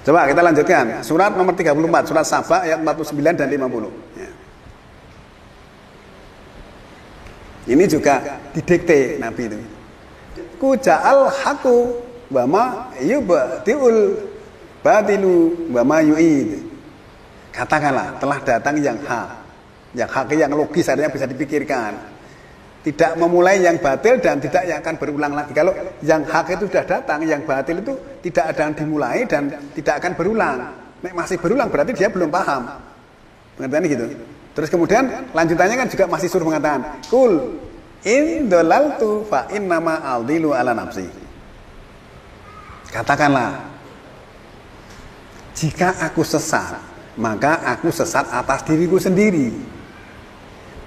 Coba kita lanjutkan. Surat nomor 34, surat Saba ayat 49 dan 50. Ya. Ini juga didikte Nabi itu. Ku ja'al haku wa ma yubtiul batilu wa ma yu'id. Katakanlah telah datang yang hak. Yang hak yang logis artinya bisa dipikirkan. Tidak memulai yang batil dan tidak yang akan berulang lagi. Kalau yang hak itu sudah datang, yang batil itu tidak ada yang dimulai dan tidak akan berulang. Nek masih berulang berarti dia belum paham. Pengertiannya gitu. Terus kemudian lanjutannya kan juga masih suruh mengatakan, Kul in dolaltu fa innama aldilu ala nafsi. Katakanlah, jika aku sesat, maka aku sesat atas diriku sendiri.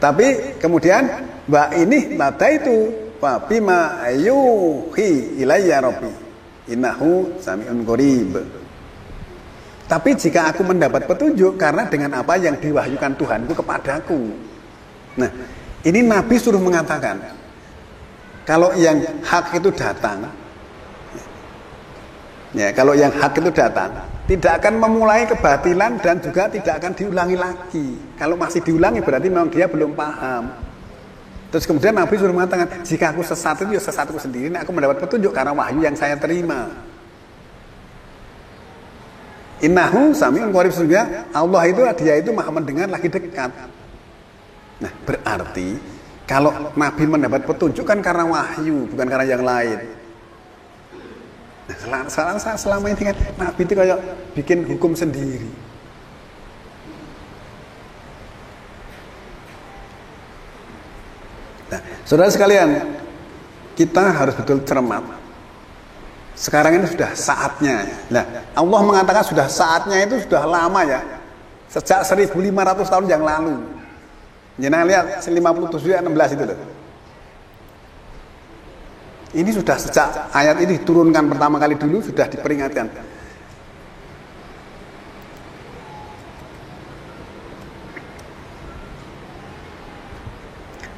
Tapi kemudian Mbak ini nada itu fa bima yuhi ilayya rabbi innahu sami'un qarib. Tapi jika aku mendapat petunjuk karena dengan apa yang diwahyukan Tuhanku kepadaku. Nah, ini Nabi suruh mengatakan kalau yang hak itu datang, ya kalau yang hak itu datang tidak akan memulai kebatilan dan juga tidak akan diulangi lagi. Kalau masih diulangi berarti memang dia belum paham. Terus kemudian Nabi suruh mengatakan, jika aku sesat itu ya sesatku sendiri, aku mendapat petunjuk karena wahyu yang saya terima. Innahu sami'un qarib, sesungguhnya Allah itu dia itu maha mendengar lagi dekat. Nah, berarti kalau Nabi mendapat petunjuk kan karena wahyu, bukan karena yang lain. Nah, selama ini kan Nabi itu kayak bikin hukum sendiri. Nah, saudara sekalian, kita harus betul cermat. Sekarang ini sudah saatnya. Nah, Allah mengatakan sudah saatnya itu sudah lama ya. Sejak 1500 tahun yang lalu. Jangan lihat 57 ayat 16 itu loh. Ini sudah sejak ayat ini diturunkan pertama kali dulu sudah diperingatkan.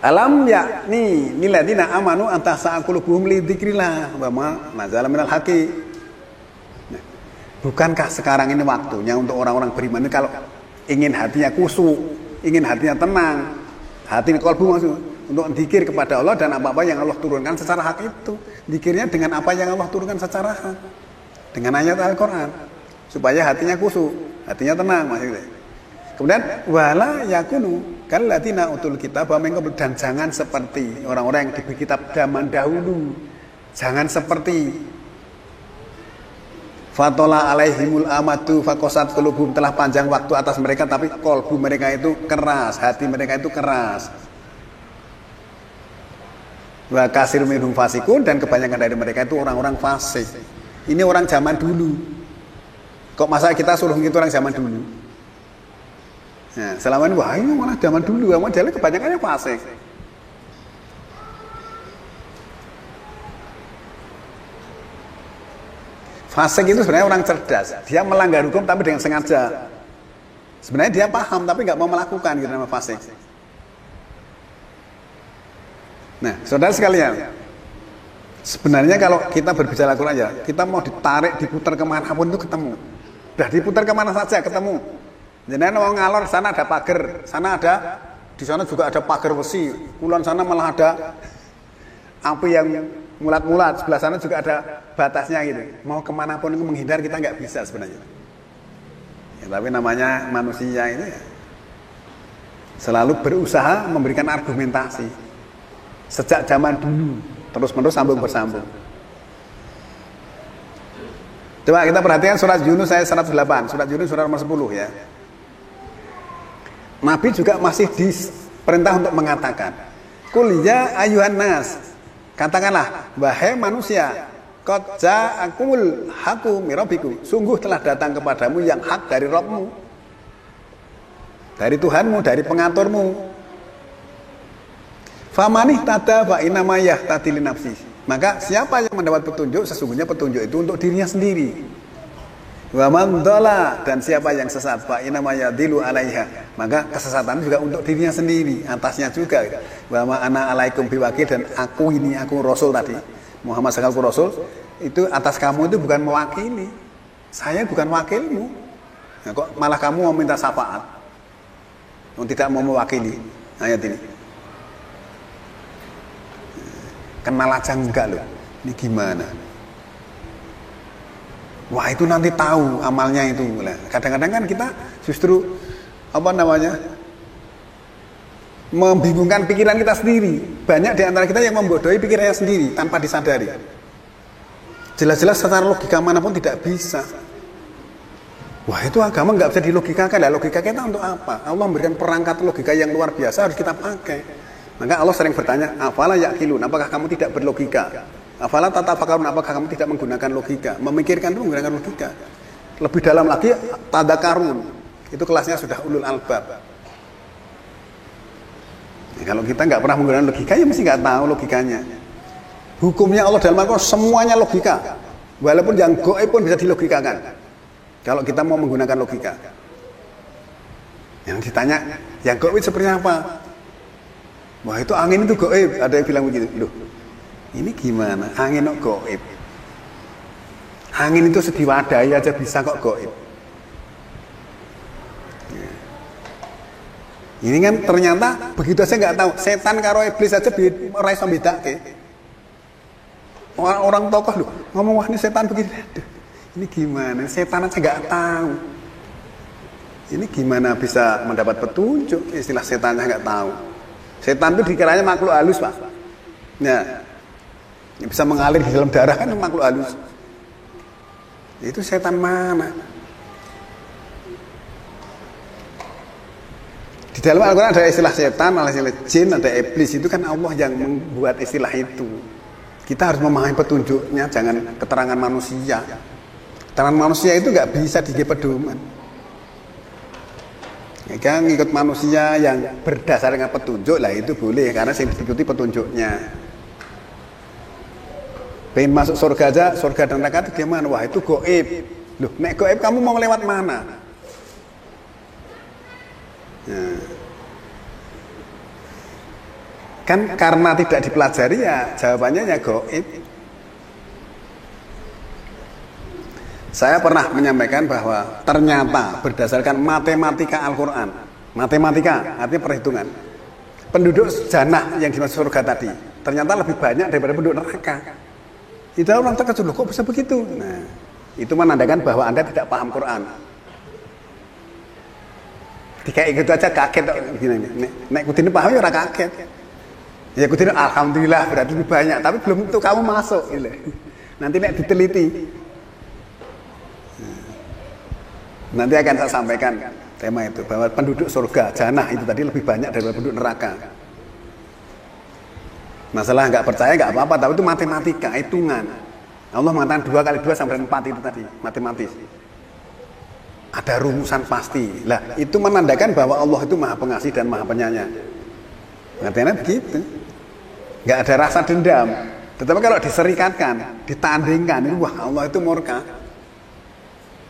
Alam yakni lilladzina amanu antasa'a qulubuhum li dzikrillah wa ma nazala minal haqqi. Nah, bukankah sekarang ini waktunya untuk orang-orang beriman kalau ingin hatinya khusyuk, ingin hatinya tenang, hati qalbu maksud untuk zikir kepada Allah dan apa-apa yang Allah turunkan secara hak itu. Zikirnya dengan apa yang Allah turunkan secara hak. Dengan ayat Al-Qur'an supaya hatinya khusyuk, hatinya tenang maksudnya. Kemudian wala yakunu kalladzina utul kitab dan jangan seperti orang-orang yang diberi kitab zaman dahulu. Jangan seperti fatola alaihimul amadu fakosat qulubuhum, telah panjang waktu atas mereka tapi kolbu mereka itu keras, hati mereka itu keras. Wa kasir minhum fasikun, dan kebanyakan dari mereka itu orang-orang fasik. Ini orang zaman dulu. Kok masa kita suruh gitu orang zaman dulu? Nah, selama ini wah ini malah zaman dulu, jadi kebanyakannya fasik. Fasik itu sebenarnya orang cerdas. Dia melanggar hukum tapi dengan sengaja. Sebenarnya dia paham tapi nggak mau melakukan, gitu nama fasik. Nah, saudara sekalian, sebenarnya kalau kita berbicara Al-Quran aja, kita mau ditarik, diputar kemanapun itu ketemu. Udah diputar kemana saja ketemu. Jadi mau ngalor sana ada pagar, sana ada, di sana juga ada pagar besi. Kulon sana malah ada api yang mulat-mulat, sebelah sana juga ada batasnya gitu. Mau kemanapun itu menghindar kita nggak bisa sebenarnya. Ya, tapi namanya manusia ini ya, selalu berusaha memberikan argumentasi sejak zaman dulu, terus-menerus sambung bersambung. Coba kita perhatikan surat Yunus ayat 108, surat Yunus surat nomor 10 ya. Nabi juga masih diperintah untuk mengatakan, Qul ya ayuhan nas, katakanlah wahai manusia, qad ja'akumul haqqu mir rabbikum, sungguh telah datang kepadamu yang hak dari Rabbmu, dari Tuhanmu, dari pengaturmu. Famanih tada fa inama yahtadi li nafsi, maka siapa yang mendapat petunjuk sesungguhnya petunjuk itu untuk dirinya sendiri. Wa man dhalla, dan siapa yang sesat fa inama yadilu alaiha, maka kesesatan juga untuk dirinya sendiri, atasnya juga. Wa ma ana alaikum biwakil, dan aku Rasul tadi Muhammad sallallahu rasul itu atas kamu itu bukan mewakili, Saya bukan wakilmu. Nah, kok malah kamu mau minta syafaat? Tidak mau mewakili ayat ini. Kenal aja enggak loh. Ini gimana? Wah, itu nanti tahu amalnya itu. Kadang-kadang kan kita justru membingungkan pikiran kita sendiri. Banyak di antara kita yang membodohi pikirannya sendiri tanpa disadari. Jelas-jelas secara logika manapun tidak bisa. Wah, itu agama nggak bisa dilogikakan. Lah, logika kita untuk apa? Allah memberikan perangkat logika yang luar biasa, harus kita pakai. Maka Allah sering bertanya, afala yaqilun, apakah kamu tidak berlogika? Afala tatafakkarun, apakah kamu tidak menggunakan logika? Memikirkan itu menggunakan logika. Lebih dalam lagi, tadzakarun. Itu kelasnya sudah ulul albab. Ya, kalau kita nggak pernah menggunakan logika, ya mesti nggak tahu logikanya. Hukumnya Allah dalam Al-Quran semuanya logika. Walaupun yang gaib pun bisa dilogikakan. Kalau kita mau menggunakan logika. Yang ditanya, yang gaib seperti apa? Wah, itu angin itu gaib. Ada yang bilang begitu. Loh, ini gimana? Angin kok gaib? Angin itu sediwadai aja bisa kok gaib. Ini kan ternyata begitu aja nggak tahu. Setan karo iblis aja ora iso bedake. Orang tokoh loh ngomong, wah ini setan begini. Aduh, ini gimana? Setan aja nggak tahu. Ini gimana bisa mendapat petunjuk? Istilah setannya nggak tahu. Setan itu dikiranya makhluk halus, Pak. Ya, bisa mengalir di dalam darah kan makhluk halus. Itu setan mana? Di dalam Al-Quran ada istilah setan, ada istilah jin, ada iblis. Itu kan Allah yang membuat istilah itu. Kita harus memahami petunjuknya, jangan keterangan manusia. Keterangan manusia itu nggak bisa dijadi pedoman. Ya kan, ngikut manusia yang berdasarkan petunjuk lah itu boleh, karena yang diikuti petunjuknya. Pengen masuk surga aja, surga dan neraka itu gimana? Wah, itu gaib. Loh, nek gaib kamu mau lewat mana? Nah. Kan karena tidak dipelajari ya jawabannya ya gaib. Saya pernah menyampaikan bahwa ternyata berdasarkan matematika Al-Quran, matematika artinya perhitungan, penduduk jannah yang dimaksud surga tadi ternyata lebih banyak daripada penduduk neraka. Itu orang terkejut, kok bisa begitu? Nah, itu menandakan bahwa Anda tidak paham Quran. Kayak gitu aja kaget gini. Nek kudine paham ya ora kaget. Ya kudine alhamdulillah berarti lebih banyak, tapi belum tentu kamu masuk gitu. Nanti nek diteliti. Nanti akan saya sampaikan tema itu bahwa penduduk surga jannah itu tadi lebih banyak daripada penduduk neraka. Masalah nggak percaya nggak apa-apa, tapi itu matematika, hitungan. Allah mengatakan 2 kali 2 sampai 4 itu tadi, matematis. Ada rumusan pasti. Lah, itu menandakan bahwa Allah itu Maha Pengasih dan Maha Penyayang. Artinya begitu. Nggak ada rasa dendam. Tetapi kalau diserikatkan, ditandingkan, wah Allah itu murka.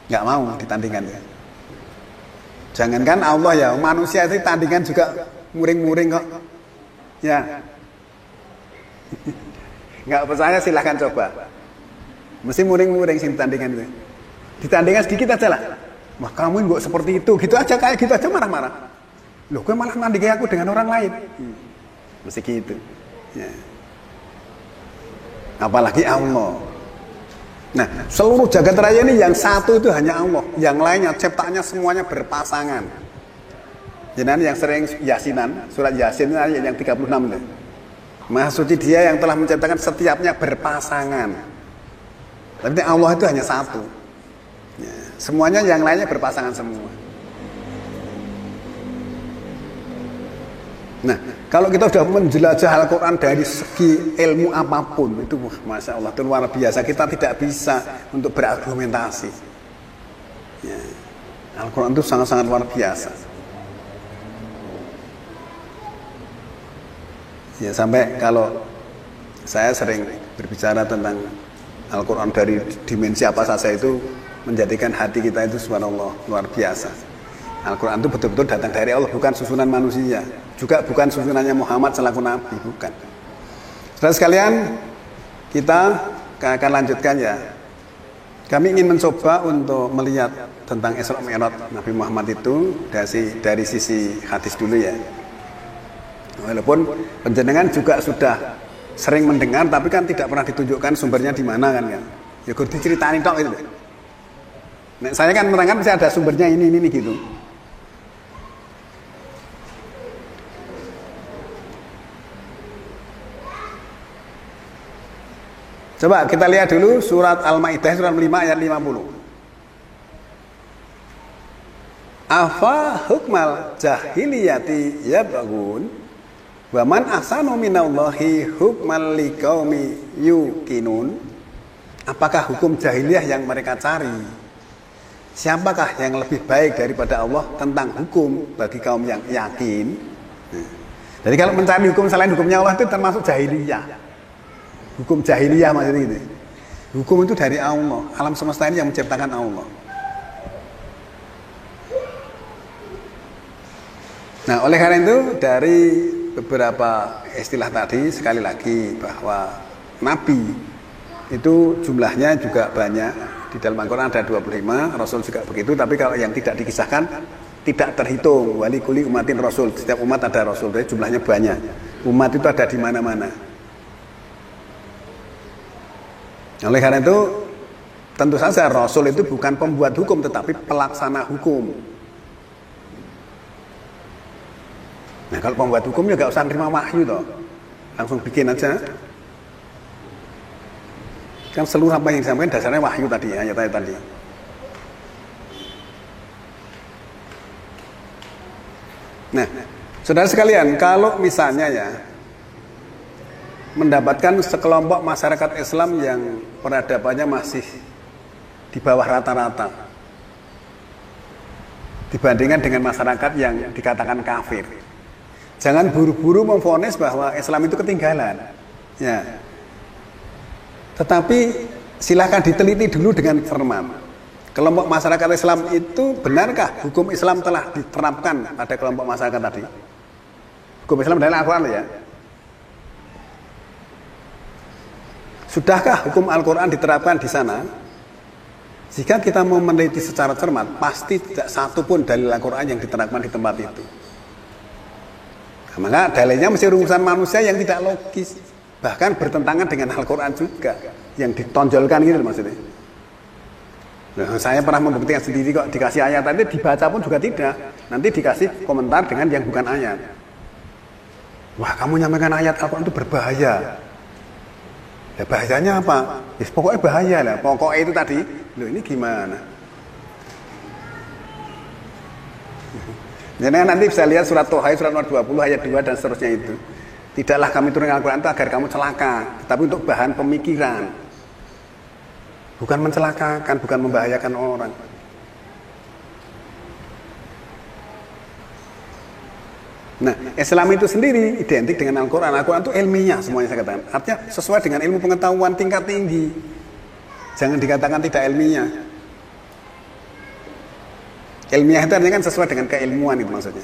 Nggak mau ditandingkan. Jangankan Allah ya, manusia itu tandingan juga muring-muring kok. Ya. Nggak percaya silahkan coba. Mesti muring-muring sih tandingan itu. Ditandingkan sedikit aja lah. Wah kamu nggak seperti itu, gitu aja kayak gitu aja marah-marah. Loh, gue malah nandingin aku dengan orang lain. Mesti gitu. Ya. Apalagi Allah. Nah, seluruh jagat raya ini yang satu itu hanya Allah. Yang lainnya ciptaannya semuanya berpasangan. Jadi yang sering Yasinan, surat Yasin yang 36 itu. Maha suci Dia yang telah menciptakan setiapnya berpasangan. Tapi Allah itu hanya satu. Ya, semuanya yang lainnya berpasangan semua. Nah, kalau kita sudah menjelajah Al-Quran dari segi ilmu apapun, itu Masya Allah, itu luar biasa. Kita tidak bisa untuk berargumentasi. Ya, Al-Quran itu sangat-sangat luar biasa. Ya, sampai kalau saya sering berbicara tentang Al-Quran dari dimensi apa saja itu menjadikan hati kita itu subhanallah luar biasa. Al-Quran itu betul-betul datang dari Allah, bukan susunan manusia, juga bukan susunannya Muhammad selaku Nabi, bukan. Saudara sekalian, kita akan lanjutkan ya Kami ingin mencoba untuk melihat tentang Isra Mi'raj Nabi Muhammad itu dari sisi hadis dulu ya. Walaupun penjenengan juga sudah sering mendengar, tapi kan tidak pernah ditunjukkan sumbernya di mana kan. Ya kudu diceritain tok itu. Nah, saya kan menerangkan bisa ada sumbernya ini gitu. Coba kita lihat dulu surat Al-Maidah surat 5 ayat 50. Afa hukmal jahiliyati yabghun wa man ahsanu minallahi hukmal liqaumi yuqinun. Apakah hukum jahiliyah yang mereka cari? Siapakah yang lebih baik daripada Allah tentang hukum bagi kaum yang yakin? Jadi kalau mencari hukum selain hukumnya Allah itu termasuk jahiliyah. Hukum jahiliyah maksudnya gitu. Hukum itu dari Allah. Alam semesta ini yang menciptakan Allah. Nah, oleh karena itu dari beberapa istilah tadi sekali lagi bahwa Nabi itu jumlahnya juga banyak. Di dalam Al-Quran ada 25, Rasul juga begitu. Tapi kalau yang tidak dikisahkan tidak terhitung. Wali kuli umatin Rasul. Setiap umat ada Rasul. Jadi jumlahnya banyak. Umat itu ada di mana-mana. Oleh karena itu tentu saja Rasul itu bukan pembuat hukum tetapi pelaksana hukum. Nah kalau pembuat hukum ya gak usah terima wahyu toh, langsung bikin aja. Kan seluruh apa yang disampaikan dasarnya wahyu tadi, ayat-ayat tadi. Nah, saudara sekalian, kalau misalnya ya mendapatkan sekelompok masyarakat Islam yang peradabannya masih di bawah rata-rata dibandingkan dengan masyarakat yang dikatakan kafir, jangan buru-buru memvonis bahwa Islam itu ketinggalan ya. Tetapi silakan diteliti dulu dengan cermat. Kelompok masyarakat Islam itu benarkah hukum Islam telah diterapkan pada kelompok masyarakat tadi? Hukum Islam dari Al-Quran ya. Sudahkah hukum Al-Quran diterapkan di sana? Jika kita mau meneliti secara cermat, pasti tidak satu pun dalil Al-Quran yang diterapkan di tempat itu. Nah, maka dalilnya mesti urusan manusia yang tidak logis, bahkan bertentangan dengan Al-Quran juga, yang ditonjolkan gitu maksudnya. Nah, saya pernah membuktikan sendiri kok, dikasih ayat tadi dibaca pun juga tidak. Nanti dikasih komentar dengan yang bukan ayat. Wah, kamu nyampaikan ayat Al-Quran itu berbahaya. Ya bahayanya apa? Ya, pokoknya bahaya lah. Pokoknya itu tadi. Loh ini gimana? Jadi nanti bisa lihat surat Toha, surat nomor 20 ayat 2 dan seterusnya itu. Tidaklah kami turunkan Al-Quran itu agar kamu celaka, tetapi untuk bahan pemikiran. Bukan mencelakakan, bukan membahayakan orang. Nah, Islam itu sendiri identik dengan Al-Quran. Al-Quran itu ilmiah semuanya saya katakan. Artinya sesuai dengan ilmu pengetahuan tingkat tinggi. Jangan dikatakan tidak ilmiah. Ilmiah itu artinya kan sesuai dengan keilmuan itu maksudnya.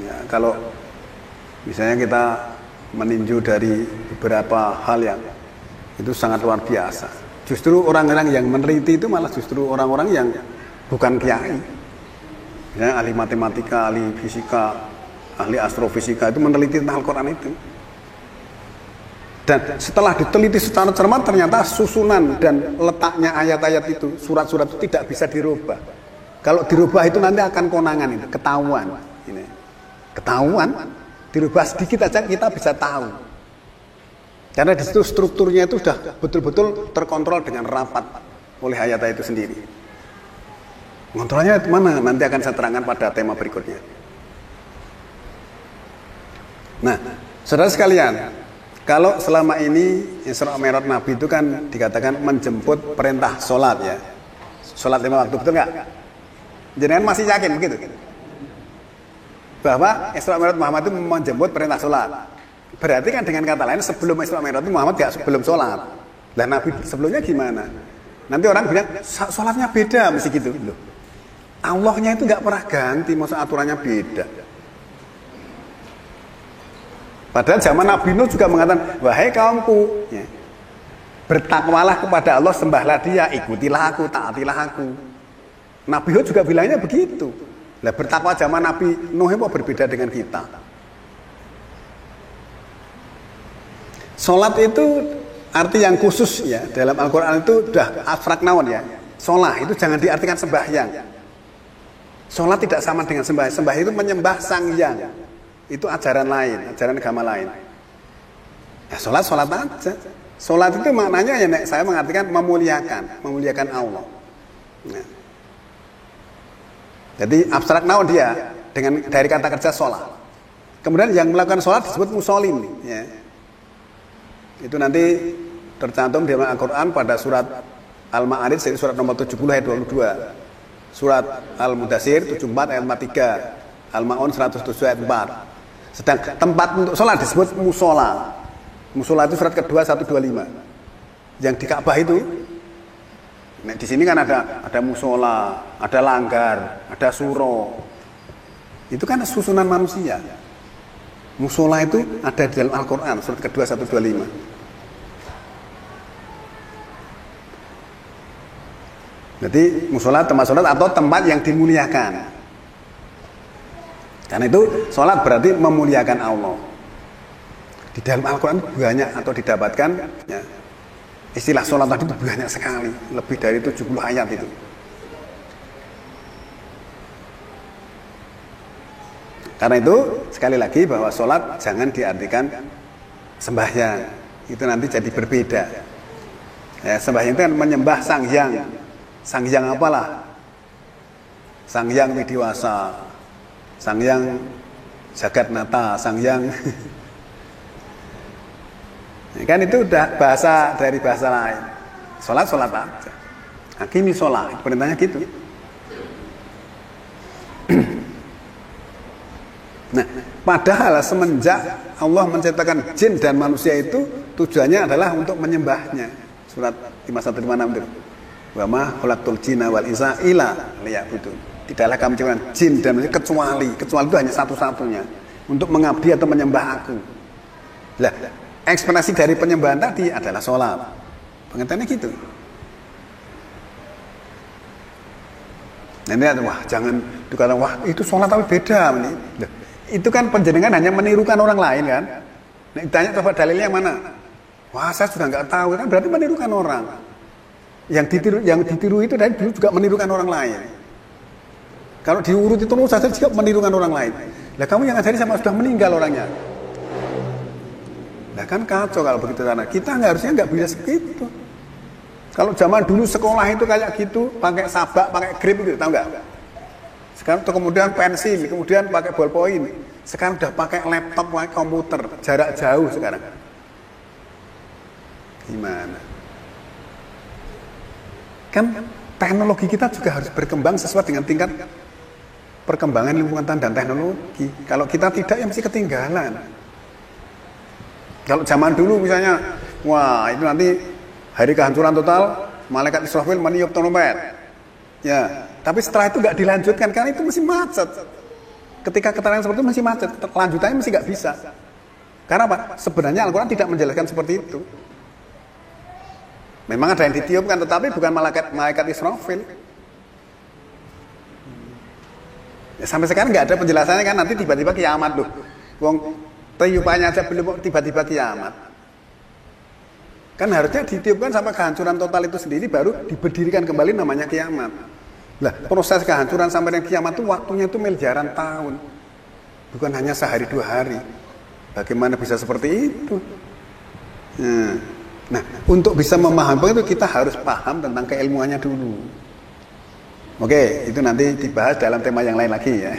Ya, kalau misalnya kita meninjau dari beberapa hal yang itu sangat luar biasa. Justru orang-orang yang meneliti itu malah justru orang-orang yang bukan kiai. Ya, ahli matematika, ahli fisika, ahli astrofisika itu meneliti tentang Al-Quran itu. Dan setelah diteliti secara cermat ternyata susunan dan letaknya ayat-ayat itu, surat-surat itu tidak bisa dirubah. Kalau dirubah itu nanti akan konangan itu, ketahuan. Ini. Ketahuan, dirubah sedikit aja kita bisa tahu. Karena di situ strukturnya itu sudah betul-betul terkontrol dengan rapat oleh ayat-ayat itu sendiri. Kontrolnya mana? Nanti akan saya terangkan pada tema berikutnya. Nah, saudara sekalian, kalau selama ini Isra Mi'raj Nabi itu kan dikatakan menjemput perintah sholat ya. Sholat 5 waktu, betul nggak? Jenengan masih yakin begitu? Bahwa Isra Mi'raj Muhammad itu menjemput perintah sholat. Berarti kan dengan kata lain sebelum Isra Mi'raj itu Muhammad nggak sebelum sholat. Dan Nabi sebelumnya gimana? Nanti orang bilang sholatnya beda mesti gitu loh. Allahnya itu nggak pernah ganti, maksud aturannya beda. Padahal zaman Nabi Nuh juga mengatakan, wahai kaumku, ya, Bertakwalah kepada Allah, sembahlah Dia, ikutilah aku, taatilah aku. Nabi Hud juga bilangnya begitu. Lah bertakwa zaman Nabi Nuh itu berbeda dengan kita. Salat itu arti yang khusus ya, dalam Al-Qur'an itu udah abstrak naon ya. Salat itu jangan diartikan sembahyang. Salat tidak sama dengan sembahyang. Sembahyang itu menyembah Sang Hyang. Itu ajaran lain, ajaran agama lain. Ya salat aja. Salat itu maknanya ya saya mengartikan memuliakan Allah. Nah. Jadi abstrak naon dia dengan dari kata kerja salat. Kemudian yang melakukan salat disebut musholin ya. Itu nanti tercantum di Al-Qur'an pada surat Al-Ma'arij, surat nomor 70 ayat 22. Surat Al-Mudatsir 74 ayat 43. Al-Ma'un 107 ayat 4. Sedang tempat untuk salat disebut musola. Musola itu surat kedua 125. Yang di Ka'bah itu, nah di sini kan ada musola, ada langgar, ada suro. Itu kan susunan manusia. Musola itu ada di dalam Al-Quran surat kedua 125. Jadi musola tempat sholat atau tempat yang dimuliakan. Karena itu sholat berarti memuliakan Allah. Di dalam Al-Quran banyak atau didapatkan ya, istilah sholat tadi itu banyak sekali, lebih dari 70 ayat itu. Karena itu sekali lagi bahwa sholat jangan diartikan sembahyang, itu nanti jadi berbeda. Ya, sembahyang itu kan menyembah Sang Hyang. Sang Hyang apalah? Sang Hyang Widiwasa, Sang Hyang Jagatnata, Sang Hyang kan itu udah bahasa dari bahasa lain. Sholat aja. Hakimi sholat, perintahnya gitu. Nah, padahal semenjak Allah menciptakan jin dan manusia itu tujuannya adalah untuk menyembahnya. Surat 5156 itu. Wa ma khalaqtul jinna wal insa illa liya'budun. Tidaklah kami menciptakan jin dan manusia kecuali itu hanya satu-satunya, untuk mengabdi atau menyembah aku. Lah, ekspresi dari penyembahan tadi adalah sholat. Pengertiannya gitu. Nanti wah jangan dikatakan wah itu sholat tapi beda. Loh, itu kan penjenengan hanya menirukan orang lain kan. Nah, ditanya coba dalilnya yang mana? Wah saya sudah nggak tahu kan, berarti menirukan orang. Yang ditiru itu dari dulu juga menirukan orang lain. Kalau diurut itu terus saja juga menirukan orang lain. Lah kamu yang ngajari sama sudah meninggal orangnya. Nah kan kacau kalau begitu karena kita harusnya nggak bisa segitu. Kalau zaman dulu sekolah itu kayak gitu, pakai sabak, pakai grip gitu, tahu nggak? Sekarang tuh kemudian pensil, kemudian pakai ballpoint. Sekarang udah pakai laptop, pakai komputer, jarak jauh sekarang. Gimana? Kan teknologi kita juga harus berkembang sesuai dengan tingkat perkembangan ilmu pengetahuan dan teknologi. Kalau kita tidak, ya mesti ketinggalan. Kalau zaman dulu misalnya, wah itu nanti hari kehancuran total, malaikat Israfil meniup trompet. Ya, tapi setelah itu nggak dilanjutkan karena itu masih macet. Ketika keterangan seperti itu masih macet, lanjutannya masih nggak bisa. Karena apa? Sebenarnya Al-Quran tidak menjelaskan seperti itu. Memang ada yang ditiupkan, tetapi bukan malaikat Israfil. Ya, sampai sekarang nggak ada penjelasannya kan, nanti tiba-tiba kiamat loh. Wong tiupannya aja belum tiba-tiba kiamat. Kan harusnya ditiupkan sampai kehancuran total itu sendiri baru diberdirikan kembali namanya kiamat. Lah, proses kehancuran sampai dengan kiamat itu waktunya itu miliaran tahun. Bukan hanya sehari dua hari. Bagaimana bisa seperti itu? Nah, untuk bisa memahami itu kita harus paham tentang keilmuannya dulu. Oke, itu nanti dibahas dalam tema yang lain lagi ya.